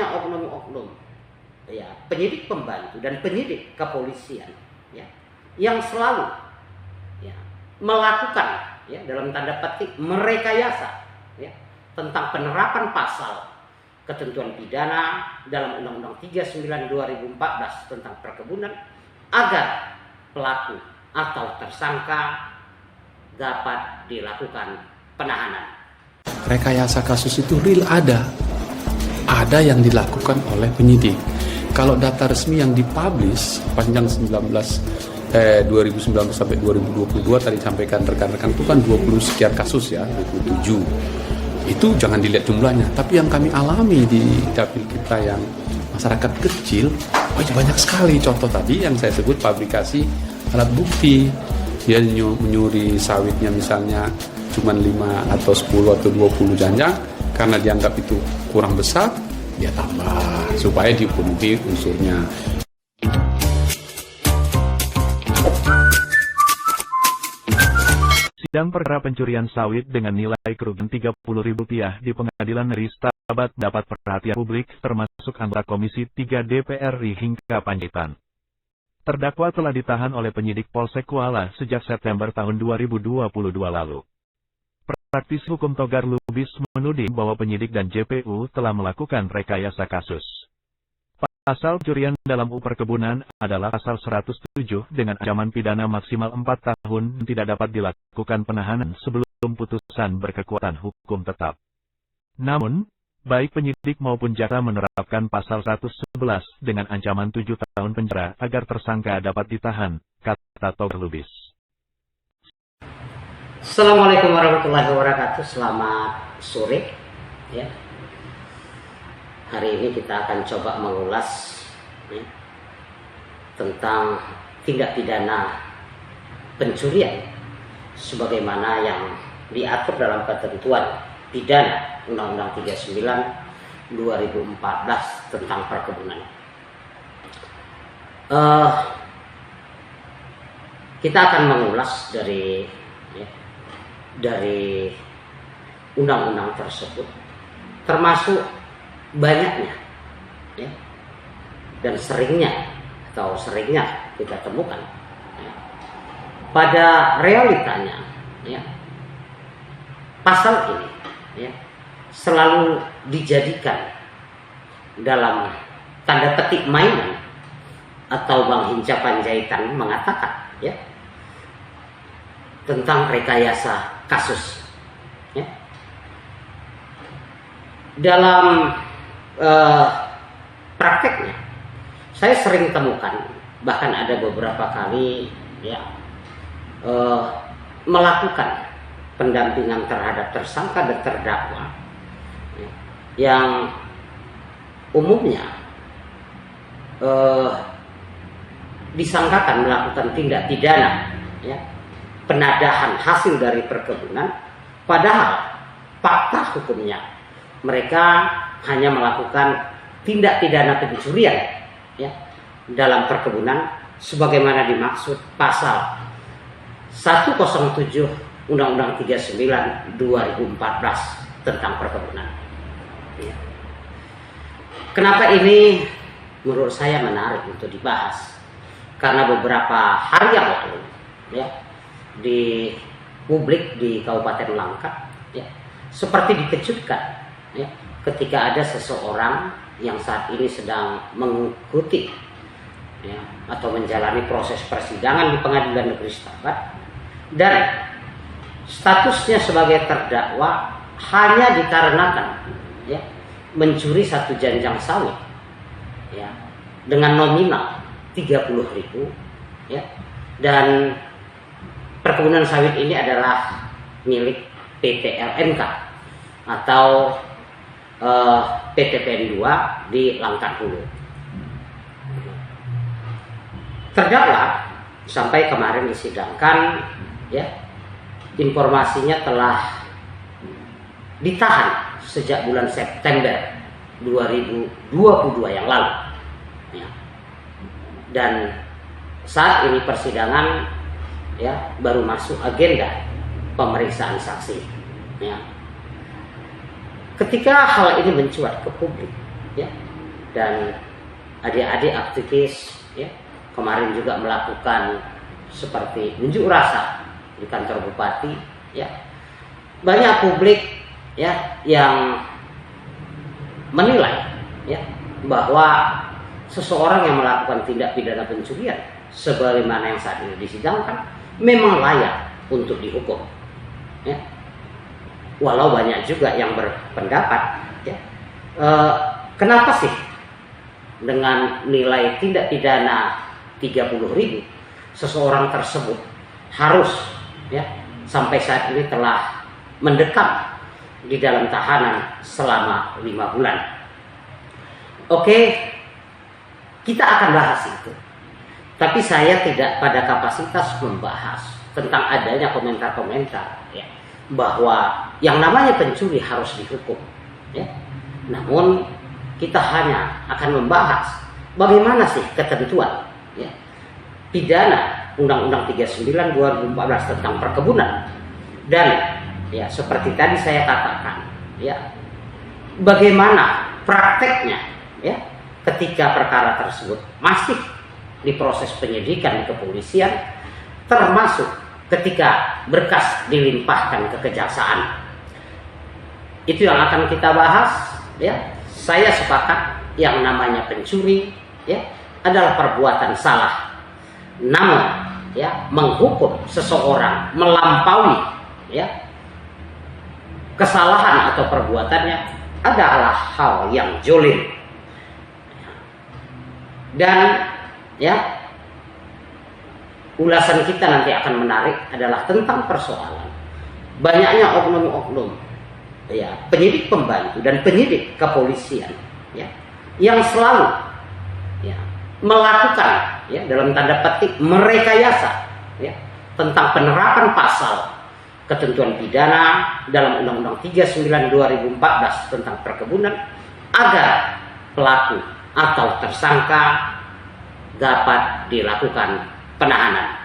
banyak oknum-oknum, ya, penyidik pembantu dan penyidik kepolisian, ya, yang selalu, ya, melakukan, ya, dalam tanda petik merekayasa, ya, tentang penerapan pasal ketentuan pidana dalam Undang-Undang 39 2014 tentang perkebunan agar pelaku atau tersangka dapat dilakukan penahanan. Rekayasa kasus itu real ada yang dilakukan oleh penyidik. Kalau data resmi yang dipublish panjang 2019 sampai 2022 tadi sampaikan rekan-rekan itu kan 20 sekian kasus ya, 27. Itu jangan dilihat jumlahnya, tapi yang kami alami di dapil kita yang masyarakat kecil banyak sekali. Contoh tadi yang saya sebut pabrikasi alat bukti, dia menyuri sawitnya misalnya cuma 5 atau 10 atau 20 janjang, karena dianggap itu kurang besar, dia tambah supaya dipenuhi unsurnya. Sidang perkara pencurian sawit dengan nilai kerugian Rp30.000 di Pengadilan Negeri Stabat dapat perhatian publik, termasuk anggota Komisi 3 DPR RI hingga Panjaitan. Terdakwa telah ditahan oleh penyidik Polsek Kuala sejak September tahun 2022 lalu. Praktisi hukum Togar Lubis menuding bahwa penyidik dan JPU telah melakukan rekayasa kasus. Pasal pencurian dalam perkebunan adalah pasal 107 dengan ancaman pidana maksimal 4 tahun, tidak dapat dilakukan penahanan sebelum putusan berkekuatan hukum tetap. Namun, baik penyidik maupun jaksa menerapkan pasal 111 dengan ancaman 7 tahun penjara agar tersangka dapat ditahan, kata Togar Lubis. Assalamualaikum warahmatullahi wabarakatuh. Selamat sore, ya. Hari ini kita akan coba mengulas, ya, tentang tindak pidana pencurian sebagaimana yang diatur dalam ketentuan pidana Undang-Undang 39 2014 tentang perkebunan. Kita akan mengulas dari undang-undang tersebut, termasuk banyaknya, ya, dan seringnya kita temukan, ya, pada realitanya, ya, pasal ini, ya, selalu dijadikan dalam tanda petik mainan, atau Bang Hinca Panjaitan mengatakan, ya, tentang rekayasa kasus, ya. Dalam prakteknya saya sering temukan, bahkan ada beberapa kali, ya, melakukan pendampingan terhadap tersangka dan terdakwa, ya, yang umumnya disangkakan melakukan tindak pidana, ya, penadahan hasil dari perkebunan, padahal fakta hukumnya mereka hanya melakukan tindak pidana pencurian, ya, dalam perkebunan sebagaimana dimaksud pasal 107 Undang-Undang 39 2014 tentang perkebunan, ya. Kenapa ini menurut saya menarik untuk dibahas? Karena beberapa hari yang lalu, ya, di publik di Kabupaten Langkat, ya, seperti dikejutkan, ya, ketika ada seseorang yang saat ini sedang mengikuti, ya, atau menjalani proses persidangan di Pengadilan Negeri Stabat, dan statusnya sebagai terdakwa hanya dikarenakan, ya, mencuri 1 janjang sawit, ya, dengan nominal 30.000, ya, dan perkebunan sawit ini adalah milik PT LNK atau PT PN2 di Langkat Hulu. Terdakwa sampai kemarin disidangkan, ya, informasinya telah ditahan sejak bulan September 2022 yang lalu, ya. Dan saat ini persidangan, ya, baru masuk agenda pemeriksaan saksi, ya. Ketika hal ini mencuat ke publik, ya, dan adik-adik aktivis ya kemarin juga melakukan seperti unjuk rasa di kantor bupati ya. Banyak publik ya yang menilai ya bahwa seseorang yang melakukan tindak pidana pencurian sebagaimana yang saat ini disidangkan memang layak untuk dihukum ya. Walau banyak juga yang berpendapat ya, kenapa sih dengan nilai tindak pidana 30.000 seseorang tersebut harus ya sampai saat ini telah mendekam di dalam tahanan selama 5 bulan. Oke, kita akan bahas itu. Tapi saya tidak pada kapasitas membahas tentang adanya komentar-komentar ya, bahwa yang namanya pencuri harus dihukum ya. Namun kita hanya akan membahas bagaimana sih ketentuan ya, pidana Undang-Undang 39 2014 tentang perkebunan. Dan ya seperti tadi saya katakan ya, bagaimana prakteknya ya ketika perkara tersebut masih diproses penyidikan di kepolisian, termasuk ketika berkas dilimpahkan ke kejaksaan. Itu yang akan kita bahas ya. Saya sepakat yang namanya pencuri ya adalah perbuatan salah. Namun ya menghukum seseorang melampaui ya kesalahan atau perbuatannya adalah hal yang jolim. Dan ya ulasan kita nanti akan menarik adalah tentang persoalan banyaknya oknum-oknum ya penyidik pembantu dan penyidik kepolisian ya yang selalu ya melakukan ya dalam tanda petik merekayasa ya tentang penerapan pasal ketentuan pidana dalam Undang-Undang 39 2014 tentang perkebunan agar pelaku atau tersangka dapat dilakukan penahanan.